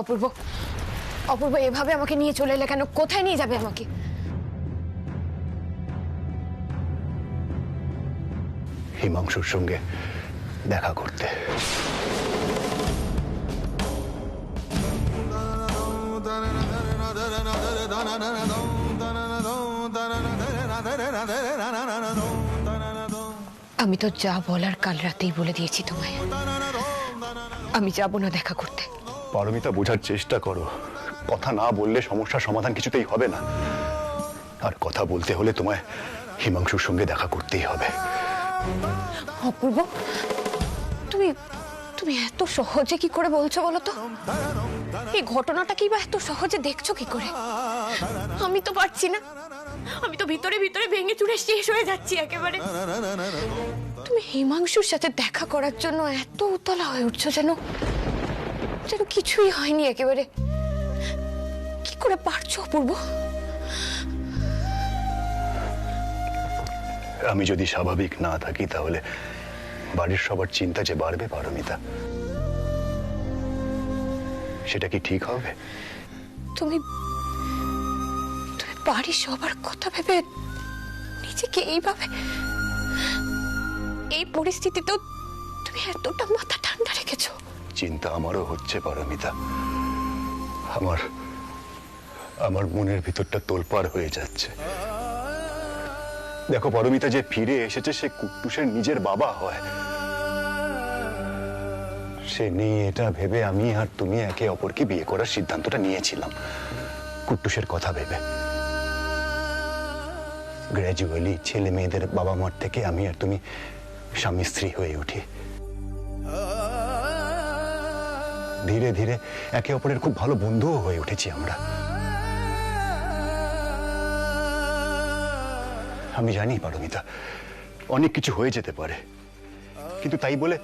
অপূর্ব, অপূর্ব এভাবে আমাকে নিয়ে চলে এলে কেন? কোথায় নিয়ে যাবে আমাকে? হিমাংশুর সঙ্গে দেখা করতে। আমি তো যা বলার কাল রাতেই বলে দিয়েছি তোমায়, আমি যাব না দেখা করতে। পারমিতা, বোঝার চেষ্টা করো। কথা না বললে সমস্যার সমাধান কিছুতেই হবে না। আর কথা বলতে হলে তোমায় হিমাংশুর সঙ্গে দেখা করতেই হবে। অপূর্ব, তুমি তুমি এত সহজে কি করে বলছো বলো তো? এই ঘটনাটা কি বা এত সহজে দেখছো কি করে? আমি তো পারছি না, আমি তো ভিতরে ভিতরে ভেঙে চুরে শেষ হয়ে যাচ্ছি একেবারে। তুমি হিমাংশুর সাথে দেখা করার জন্য এত উতলা হয়ে উঠছো যেন যেন কিছুই হয়নি একেবারে। কি করে পারছো অপূর্ব? আমি যদি স্বাভাবিক না থাকি তাহলে বাড়ির সবার চিন্তা যে বাড়বে পারমিতা, সেটা কি ঠিক হবে? তুমি তুমি বাড়ির সবার কথা ভেবে নিজেকে এইভাবে, এই পরিস্থিতিতেও তুমি এতটা মাথা ঠান্ডা রেখেছো? চিন্তা আমারও হচ্ছে পারমিতা। আমার আমার মনের ভিতরটা তোলপাড় হয়ে যাচ্ছে। দেখো পারমিতা, যে ফিরে এসেছে সে কুট্টুসের নিজের বাবা হয়। সে নেই এটা ভেবে আমি আর তুমি একে অপরকে বিয়ে করার সিদ্ধান্তটা নিয়েছিলাম, কুট্টুসের কথা ভেবে। গ্র্যাজুয়ালি ছেলে মেয়েদের বাবা মার থেকে আমি আর তুমি স্বামী স্ত্রী হয়ে উঠি। ধীরে ধীরে একে অপরের খুব ভালো বন্ধুও হয়ে উঠেছি আমরা। আমি জানি পারমিতা, অনেক কিছু হয়ে যেতে পারে, কিন্তু তাই বলে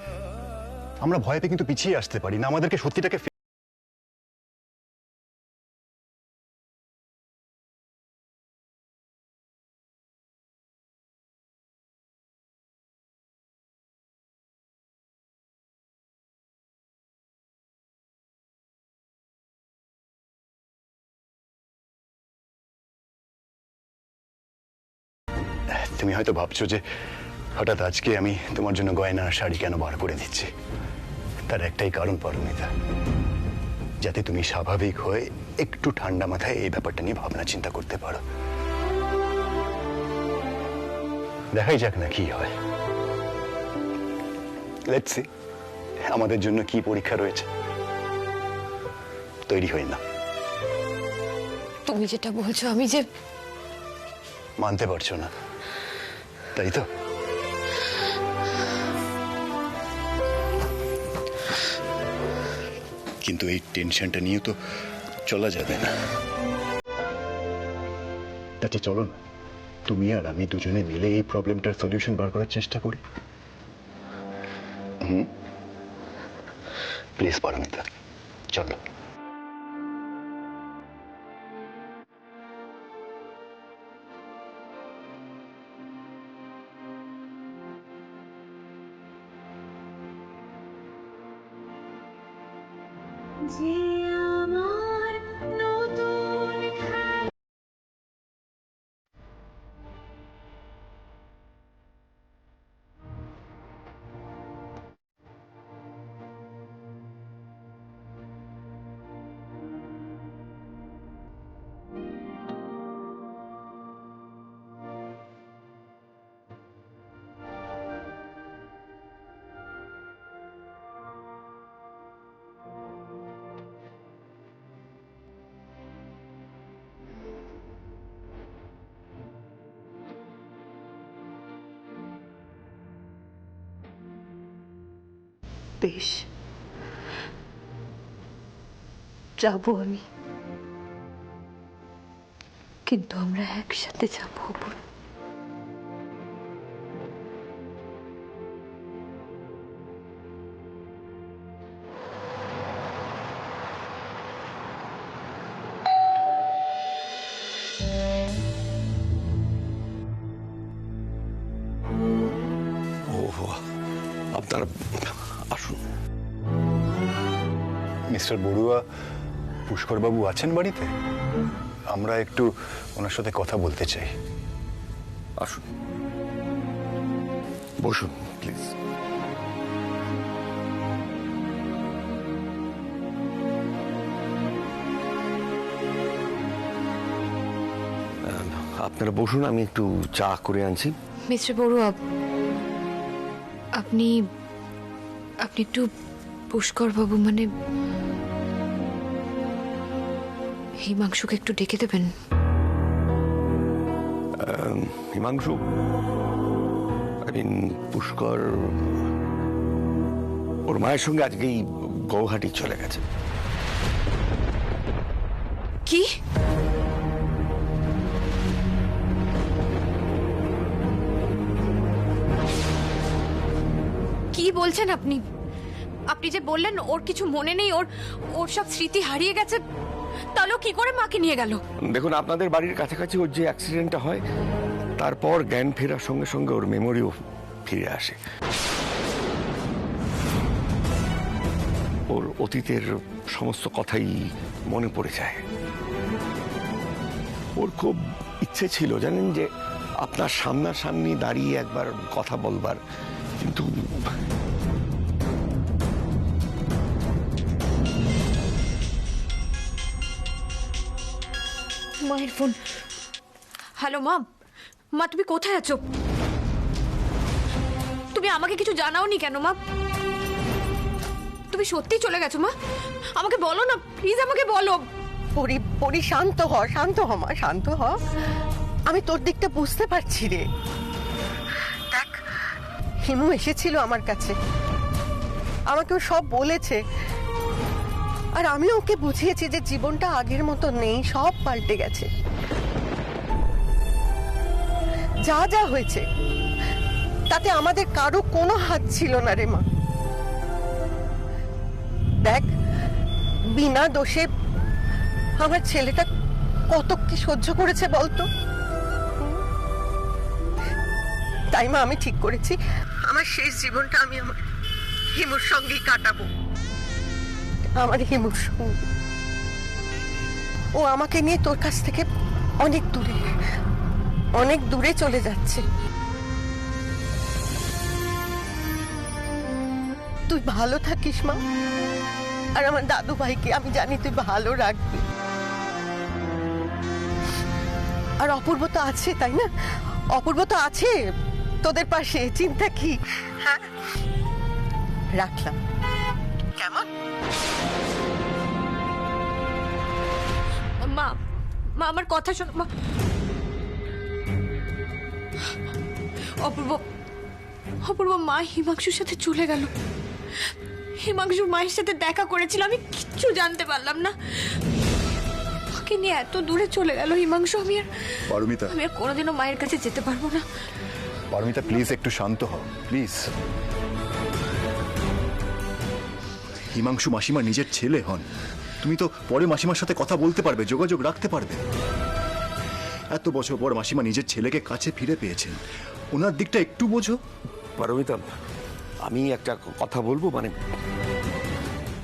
আমরা ভয় পেয়ে কিন্তু পিছিয়ে আসতে পারি না। আমাদেরকে সত্যিটাকে তুমি হয়তো ভাবছো যে হঠাৎ আজকে আমি তোমার জন্য গয়না শাড়ি কেন বার করে দিচ্ছি। তার একটাই কারণ পারমিতা, যাতে তুমি স্বাভাবিক হয়ে একটু ঠান্ডা মাথায় এই ব্যাপারটা নিয়ে ভাবনা চিন্তা করতে পারো। দেখাই যাক না কি হয়। লেটস সি আমাদের জন্য কি পরীক্ষা রয়েছে। তৈরি হই না। তুমি যেটা বলছো আমি যে মানতে পারছো না, তাই তো? কিন্তু এই টেনশনটা নিয়ে তো চলা যাবে না। আচ্ছা চলো না, তুমি আর আমি দুজনে মিলে এই প্রবলেমটার সলিউশন বার করার চেষ্টা করি। প্লিজ পারমিতা, চলো। যে আমার নতুন বেশ, যাবো আমি, কিন্তু আমরা একসাথে যাবো অপূর্ব। আপনারা আসুন। মিস্টার বড়ুয়া, পুষ্কর বাবু আছেন বাড়িতে? আমরা একটু ওনার সাথে কথা বলতে চাই। আসুন, বসুন প্লিজ। আপনারা বসুন, আমি একটু চা করে আনছি। মিস্টার বড়ুয়া, আপনি আপনি একটু পুষ্কর বাবু মানে হিমাংশুকে একটু ডেকে দেবেন। হিমাংশু, পুষ্কর ওর মায়ের সঙ্গে আজকেই গৌহাটি চলে গেছে। কি? কি বলছেন আপনি? আপনি যে বললেন ওর কিছু মনে নেই, ওর ওর সব স্মৃতি হারিয়ে গেছে, তাহলে ও কি করে মাকে নিয়ে গেল? দেখুন, আপনাদের বাড়ির কাছাকাছি ওর যে অ্যাক্সিডেন্টটা হয়, তারপর জ্ঞান ফেরার সঙ্গে সঙ্গে ওর মেমোরিও ফিরে আসে। ওর অতীতের সমস্ত কথাই মনে পড়ে যায়। ওর খুব ইচ্ছে ছিল জানেন, যে আপনার সামনাসামনি দাঁড়িয়ে একবার কথা বলবার, কিন্তু মায়ের ফোন। হ্যালো মা, মা তুমি কোথায় আছো? তুমি আমাকে কিছু জানাওনি কেন মা? তুমি সত্যি চলে গেছো মা? আমাকে বলো না প্লিজ, আমাকে বলো। পরি পরি শান্ত হ, শান্ত হ মা, শান্ত হ। আমি তোর দিকটা বুঝতে পারছি রে। দেখ, হিমু এসেছিল আমার কাছে, আমাকে ও সব বলেছে, আর আমি ওকে বুঝিয়েছি যে জীবনটা আগের মতো নেই, সব পাল্টে গেছে। যা যা হয়েছে তাতে আমাদের কারো কোনো হাত ছিল না রে মা। দেখ, বিনা দোষে আমার ছেলেটা কত কি সহ্য করেছে বলতো। তাই মা আমি ঠিক করেছি আমার শেষ জীবনটা আমি আমার হিমুর সঙ্গেই কাটাবো। আমার হিমুর সঙ্গে। ও আমাকে নিয়ে তোর কাছ থেকে অনেক দূরে, অনেক দূরে চলে যাচ্ছে। তুই ভালো থাকিস মা, আর আমার দাদু ভাইকে আমি জানি তুই ভালো রাখবি। আর অপূর্ব তো আছে, তাই না? অপূর্ব তো আছে তোদের পাশে, চিন্তা কি? হ্যাঁ, রাখলাম কেমন? মা, মা আমার কথা শোনো মা। অপূর্ব, অপূর্ব মা হিমাংশুর সাথে চলে গেল। হিমাংশু মায়ের সাথে দেখা করেছিল, আমি কিচ্ছু জানতে পারলাম না। মাকে নিয়ে এত দূরে চলে গেল হিমাংশু। আমি আর কোনোদিনও মায়ের কাছে যেতে পারবো না। পারমিতা প্লিজ একটু শান্ত হও প্লিজ। হিমাংশু মাসিমা নিজের ছেলে হন, তুমি তো পরে মাসিমার সাথে কথা বলতে পারবে, যোগাযোগ রাখতে পারবে। এত বছর পর মাসিমা নিজের ছেলেকে কাছে ফিরে পেয়েছেন, ওনার দিকটা একটু বোঝো। পারমিতা, আমি একটা কথা বলবো, মানে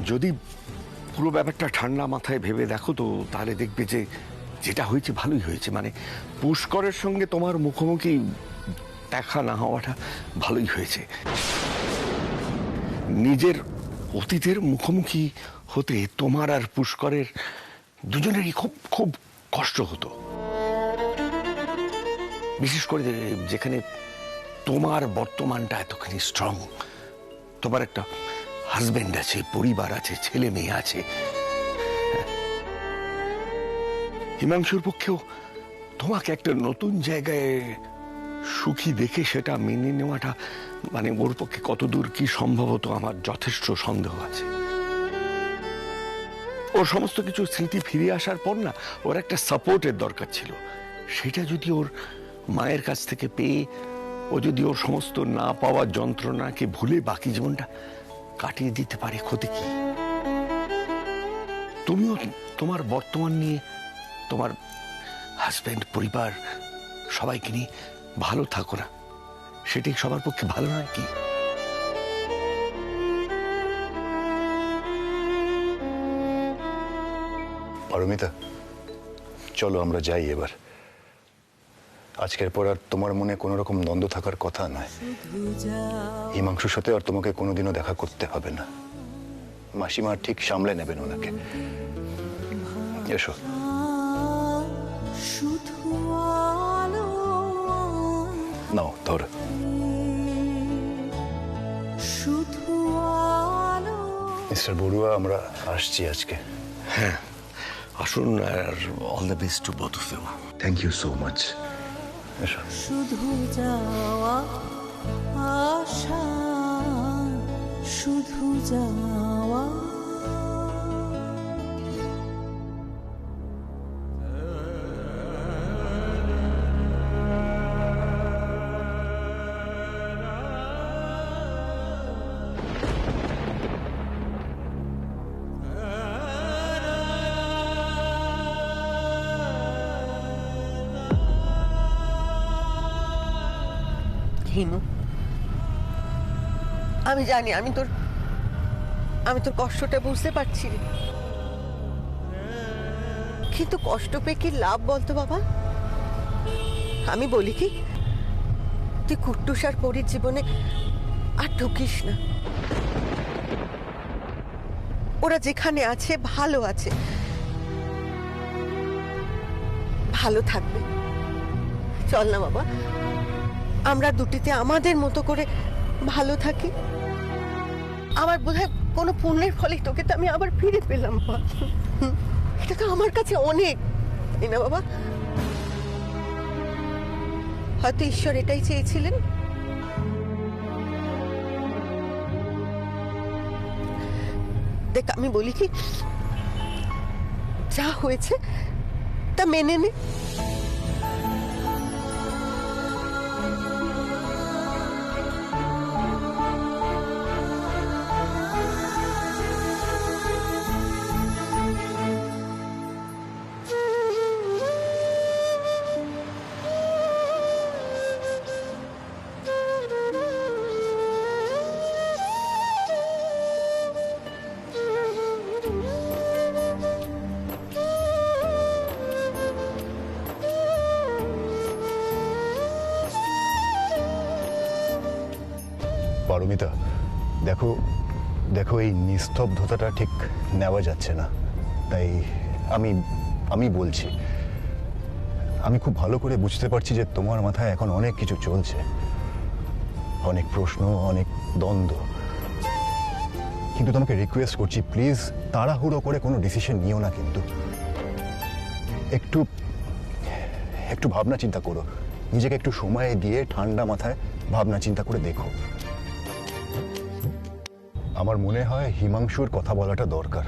যদি পুরো ব্যাপারটা ঠান্ডা মাথায় ভেবে দেখো তো, তাহলে দেখবে যে যেটা হয়েছে ভালোই হয়েছে। মানে পুষ্করের সঙ্গে তোমার মুখোমুখি দেখা না হওয়াটা ভালোই হয়েছে। নিজের অতীতের মুখোমুখি হতে তোমার আর পুষ্করের দুজনেরই খুব খুব কষ্ট হতো, বিশেষ করে যেখানে তোমার বর্তমানটা এতখানি স্ট্রং। তোমার একটা হাজবেন্ড আছে, পরিবার আছে, ছেলে মেয়ে আছে। হিমাংশুর পক্ষেও তোমাকে একটা নতুন জায়গায় সুখী দেখে সেটা মেনে নেওয়াটা, মানে ওর পক্ষে কতদূর কি সম্ভবত আমার যথেষ্ট সন্দেহ আছে। ওর সমস্ত কিছু স্মৃতি ফিরে আসার পর না, ওর একটা সাপোর্টের দরকার ছিল। সেটা যদি ওর মায়ের কাছ থেকে পেয়ে, ও যদি ওর সমস্ত না পাওয়া যন্ত্রণাকে ভুলে বাকি জীবনটা কাটিয়ে দিতে পারে, ক্ষতি কি? তুমিও তোমার বর্তমান নিয়ে, তোমার হাজবেন্ড, পরিবার সবাইকে নিয়ে ভালো থাকো না, সেটাই সবার পক্ষে ভালো নয় কি? পারমিতা, চলো আমরা যাই এবার। আজকের পর আর তোমার মনে কোনো রকম দ্বন্দ্ব থাকার কথা নয়। হিমাংশুর সাথে আর তোমাকে কোনোদিনও দেখা করতে হবে না। মাসিমা ঠিক সামলে নেবেন ওনাকে। এসো। নাও ধরো। মিস্টার বড়ুয়া, আমরা আসছি আজকে। হ্যাঁ আসুন, আর all the best to both of you. Thank you so much. এসো। শুধু যাওয়া আশা, শুধু যাওয়া। হিমু, আমি জানি আমি তোর কষ্টটা বুঝতে পারছি রে, কিন্তু কষ্ট পেয়ে কি লাভ বলতো বাবা? আমি বলি কি, তুই কুট্টুস আর পরীর জীবনে আর ঢুকিস না। ওরা যেখানে আছে ভালো আছে, ভালো থাকবে। চল না বাবা, আমরা দুটিতে আমাদের মতো করে ভালো থাকি। আমার বোধহয় কোনো পুণ্যের ফলে তোকে তো আমি আবার ফিরে পেলাম। এটা তো আমার কাছে অনেক, তাই না বাবা? হয়তো ঈশ্বর এটাই চেয়েছিলেন। দেখ, আমি বলি কি, যা হয়েছে তা মেনে নে। পারমিতা, দেখো দেখো, এই নিস্তব্ধতাটা ঠিক নেওয়া যাচ্ছে না। তাই আমি বলছি, আমি খুব ভালো করে বুঝতে পারছি যে তোমার মাথায় এখন অনেক কিছু চলছে, অনেক প্রশ্ন, অনেক দ্বন্দ্ব। কিন্তু তোমাকে রিকোয়েস্ট করছি, প্লিজ তাড়াহুড়ো করে কোনো ডিসিশন নিও না। কিন্তু একটু একটু ভাবনা চিন্তা করো, নিজেকে একটু সময় দিয়ে ঠান্ডা মাথায় ভাবনা চিন্তা করে দেখো। আমার মনে হয় হিমাংশুর কথা বলাটা দরকার।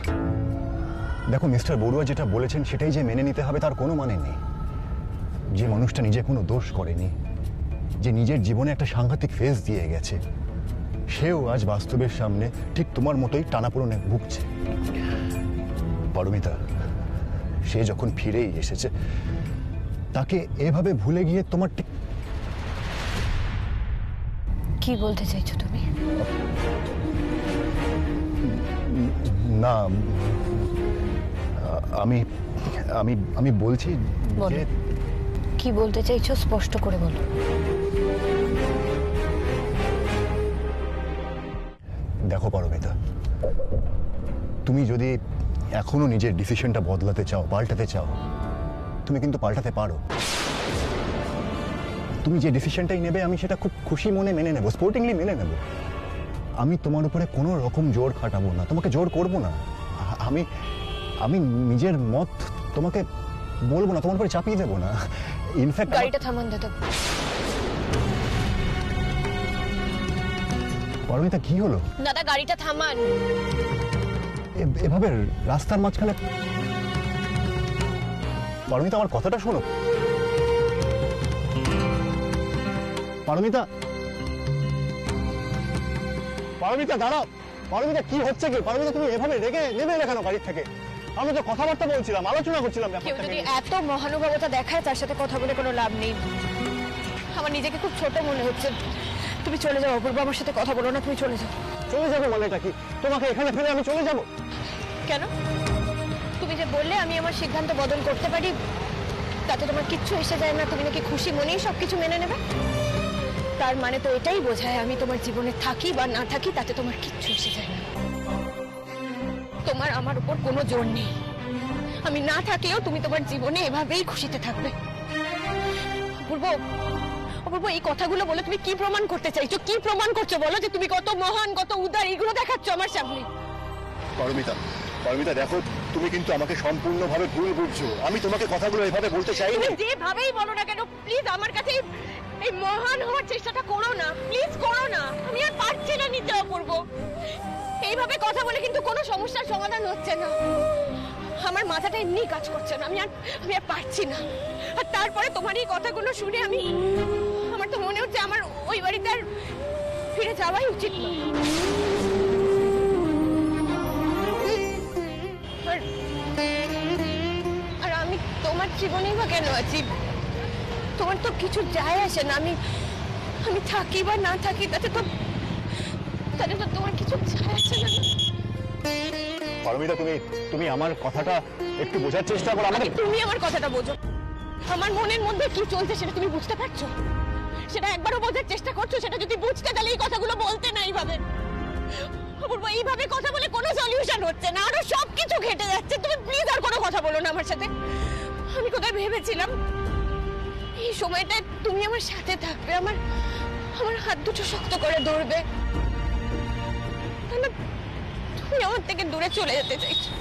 দেখো, মিস্টার বড়ুয়া যেটা বলেছেন সেটাই যে মেনে নিতে হবে তার কোনো মানে নেই। যে মানুষটা নিজে কোনো দোষ করেনি, যে নিজের জীবনে একটা সাংঘাতিক ফেজ দিয়ে গেছে, সেও আজ বাস্তবের সামনে ঠিক তোমার মতোই টানাপোড়েনে ভুগছে। পারমিতা, সে যখন ফিরেই এসেছে, তাকে এভাবে ভুলে গিয়ে তোমার ঠিক কি বলতে চাইছো তুমি? না, আমি আমি আমি বলছি যে কি বলতে চাইছো স্পষ্ট করে বলো। দেখো পারমিতা, তুমি যদি এখনো নিজের ডিসিশনটা বদলাতে চাও, পাল্টাতে চাও, তুমি কিন্তু পাল্টাতে পারো। তুমি যে ডিসিশনটাই নেবে আমি সেটা খুব খুশি মনে মেনে নেব, স্পোর্টিংলি মেনে নেব। আমি তোমার উপরে কোনো রকম জোর খাটাবো না, তোমাকে জোর করব না। আমি আমি নিজের মত তোমাকে বলবো না, তোমার উপরে চাপিয়ে দেবো না। ইনফ্যাক্ট গাড়িটা থামান দাদা। পারমিতা, কি হলো? দাদা গাড়িটা থামান। এভাবে রাস্তার মাঝখানে? পারমিতা, আমার কথাটা শোনো। পারমিতা, পারমিতা দাঁড়াও। পারমিতা, কি হচ্ছে কি? পারমিতা, তুমি এভাবে রেগে নেমে কেন গাড়ির থেকে? আমরা তো কথাবার্তা বলছিলাম, আলোচনা করছিলাম। কেউ যদি এত মহানুভবতা দেখায় তার সাথে কথা বলে কোনো লাভ নেই। আমার নিজেকে খুব ছোট মনে হচ্ছে। তুমি চলে যাও অপূর্ব, আমার সাথে কথা বলো না, তুমি চলে যাও। চলে যাবো মানেটা কি? তোমাকে এখানে ফেলে আমি চলে যাবো? কেন? তুমি যে বললে আমি আমার সিদ্ধান্ত বদল করতে পারি, তাতে তোমার কিচ্ছু এসে যায় না, তুমি নাকি খুশি মনেই সবকিছু মেনে নেবে? তার মানে তো এটাই বোঝায় আমি তোমার জীবনে থাকি বা না থাকি তাতে তোমার কিচ্ছু এসে যায় না। তোমার আমার উপর কোনো জোর নেই, আমি না থাকলেও তুমি তোমার জীবনে এভাবেই খুশিতে থাকবে। অপূর্ব, অপূর্ব, এই কথাগুলো বলে তুমি কি প্রমাণ করতে চাইছো? কি প্রমাণ করছো বলো, যে তুমি কত মহান, কত উদার, এগুলো দেখাচ্ছ আমার সামনে? পারমিতা, পারমিতা দেখো, তুমি কিন্তু আমাকে সম্পূর্ণভাবে ভুল বুঝছো। আমি তোমাকে কথাগুলো এভাবে বলতে চাই তুমি না। যেভাবেই বলো না কেন, প্লিজ আমার কাছে এই মহান হওয়ার চেষ্টাটা করো না, প্লিজ করো না। আমি আর পারছি না নিতে অপূর্ব। এইভাবে কথা বলে কিন্তু কোনো সমস্যার সমাধান হচ্ছে না। আমার মাথাটা এমনি কাজ করছে না, আমি আর পারছি না। আর তারপরে তোমার এই কথাগুলো শুনে আমার তো মনে হচ্ছে আমার ওই বাড়িতে আর ফিরে যাওয়াই উচিত নয়। আর আমি তোমার জীবনেই বা কেন আছি? তোমার তো কিছু যায় আসে না, আমি থাকি বা না থাকি তাতে তো তোমার কিছু যায় আসে না। পারমিতা, তুমি আমার কথাটা একটু বোঝার চেষ্টা করো। আমাকে তুমি আমার কথাটা বোঝো। আমার মনের মধ্যে কি চলছে সেটা তুমি বুঝতে পারছো? সেটা একবারও বোঝার চেষ্টা করছো? সেটা যদি বুঝতে তাহলে এই কথাগুলো বলতে না এইভাবে। অপূর্ব, এইভাবে কথা বলে কোনো সলিউশন হচ্ছে না, আরো সবকিছু ঘেটে যাচ্ছে। তুমি প্লিজ আর কোনো কথা বলো না আমার সাথে। আমি কোথায় ভেবেছিলাম এই সময়টায় তুমি আমার সাথে থাকবে, আমার হাত দুটো শক্ত করে ধরবে। তুমি আমার থেকে দূরে চলে যেতে চাইছো।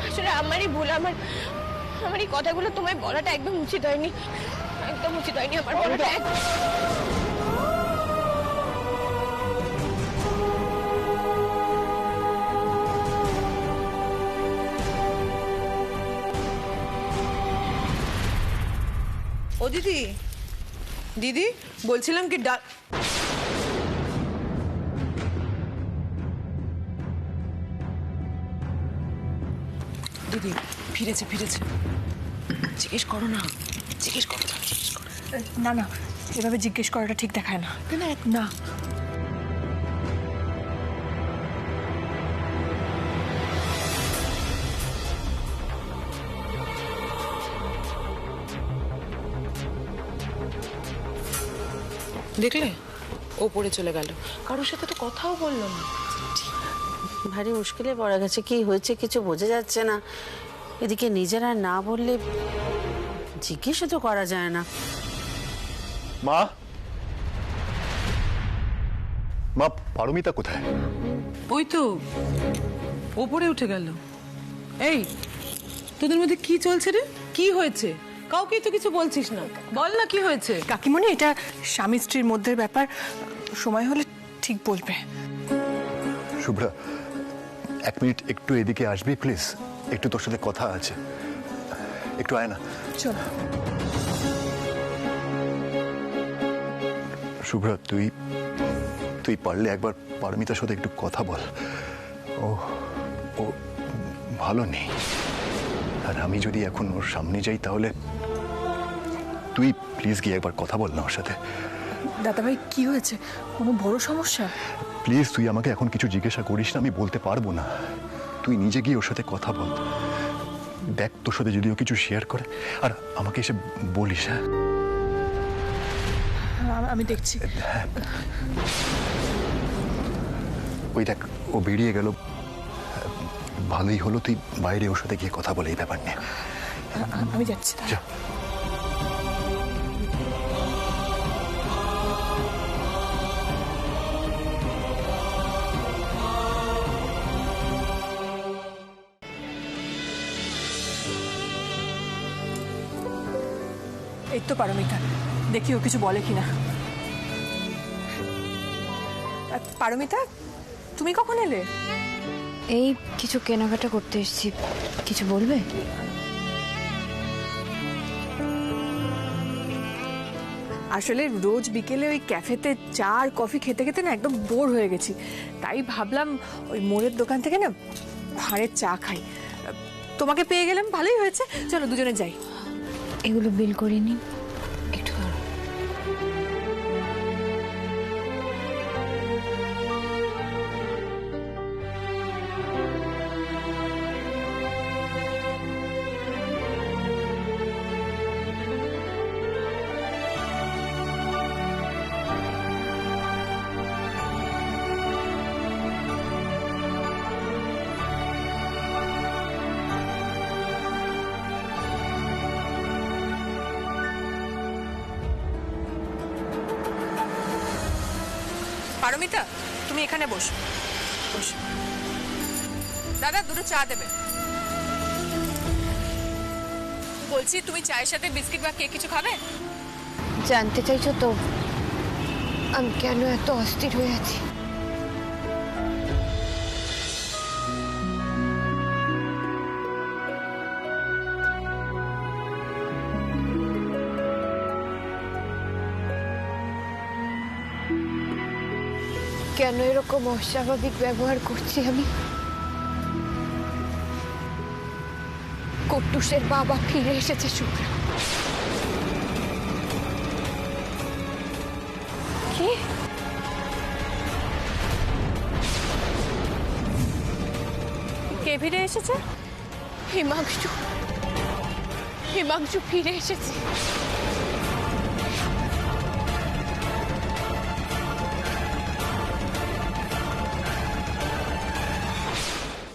আসলে আমারই ভুল, আমার এই কথাগুলো তোমায় বলাটা একদম উচিত হয়নি, একদম উচিত হয়নি আমার বলাটা। ও দিদি, দিদি বলছিলাম কি দিদি ফিরেছে জিজ্ঞেস করো না, জিজ্ঞেস করো। না না, এভাবে জিজ্ঞেস করাটা ঠিক দেখায় না। না দেখলে ও পড়ে চলে গেল, কারোর সাথে তো কথাও বললো না। ভারী মুশকিলে পড়ে গেছে, কি হয়েছে কিছু বোঝা যাচ্ছে না। এদিকে নিজেরা না বললে জিজ্ঞেসও তো করা যায় না। মা, মা, পারমিতা কোথায়? ওই তো ওপরে উঠে গেল। এই তোদের মধ্যে কি চলছে রে? কি হয়েছে? কাউকেই তো কিছু বলছিস না, বল না কি হয়েছে। কাকিমণি, এটা স্বামী স্ত্রীর মধ্যে ব্যাপার, সময় হলে ঠিক বলবে। শুভ্রা, 1 মিনিট একটু এদিকে আসবি প্লিজ? একটু তোর সাথে কথা আছে, একটু আয় না। চল। শুভ্রা, তুই পারলে একবার পারমিতার সাথে একটু কথা বল। ও ভালো নেই, আর আমি যদি এখন ওর সামনে যাই তাহলে তুই প্লিজ গিয়ে একবার কথা বল না ওর সাথে। দাদাভাই, কি হয়েছে? কোনো বড় সমস্যা? প্লিজ তুই আমাকে এখন কিছু জিজ্ঞাসা করিস না, আমি বলতে পারবো না। তুই নিজে গিয়ে ওর সাথে কথা বল, দেখ তোর সাথে যদিও কিছু শেয়ার করে, আর আমাকে এসে বলিস। হ্যাঁ, আমি দেখছি। ওই দেখ, ও বেরিয়ে গেল। ভালোই হলো তুই বাইরে ওর সাথে গিয়ে কথা বলে এই ব্যাপার নিয়ে। আমি যাচ্ছি। যা। এই তো পারমিতা, দেখি ও কিছু বলে কিনা। পারমিতা, তুমি কখন এলে? এই কিছু কেনাকাটা করতে এসেছি, কিছু বলবে? আসলে রোজ বিকেলে ওই ক্যাফেতে চা আর কফি খেতে খেতে না একদম বোর হয়ে গেছি, তাই ভাবলাম ওই মোড়ের দোকান থেকে না ভাঁড়ের চা খাই। তোমাকে পেয়ে গেলাম, ভালোই হয়েছে। চলো দুজনে যাই। এগুলো বিল করিনি, একটু দাঁড়াও। পারমিতা, তুমি এখানে বসো। বসো। দাদা, দুটো চা দেবে। বলছি, তুমি চায়ের সাথে বিস্কিট বা কেক কিছু খাবে? জানতে চাইছো তো আমি কেন এত অস্থির হয়ে আছি? কেন এরকম অস্বাভাবিক ব্যবহার করছি আমি? কট্টুসের বাবা ফিরে এসেছে শুভ্রা। কি? কে ফিরে এসেছে? হিমাংশু ফিরে এসেছে।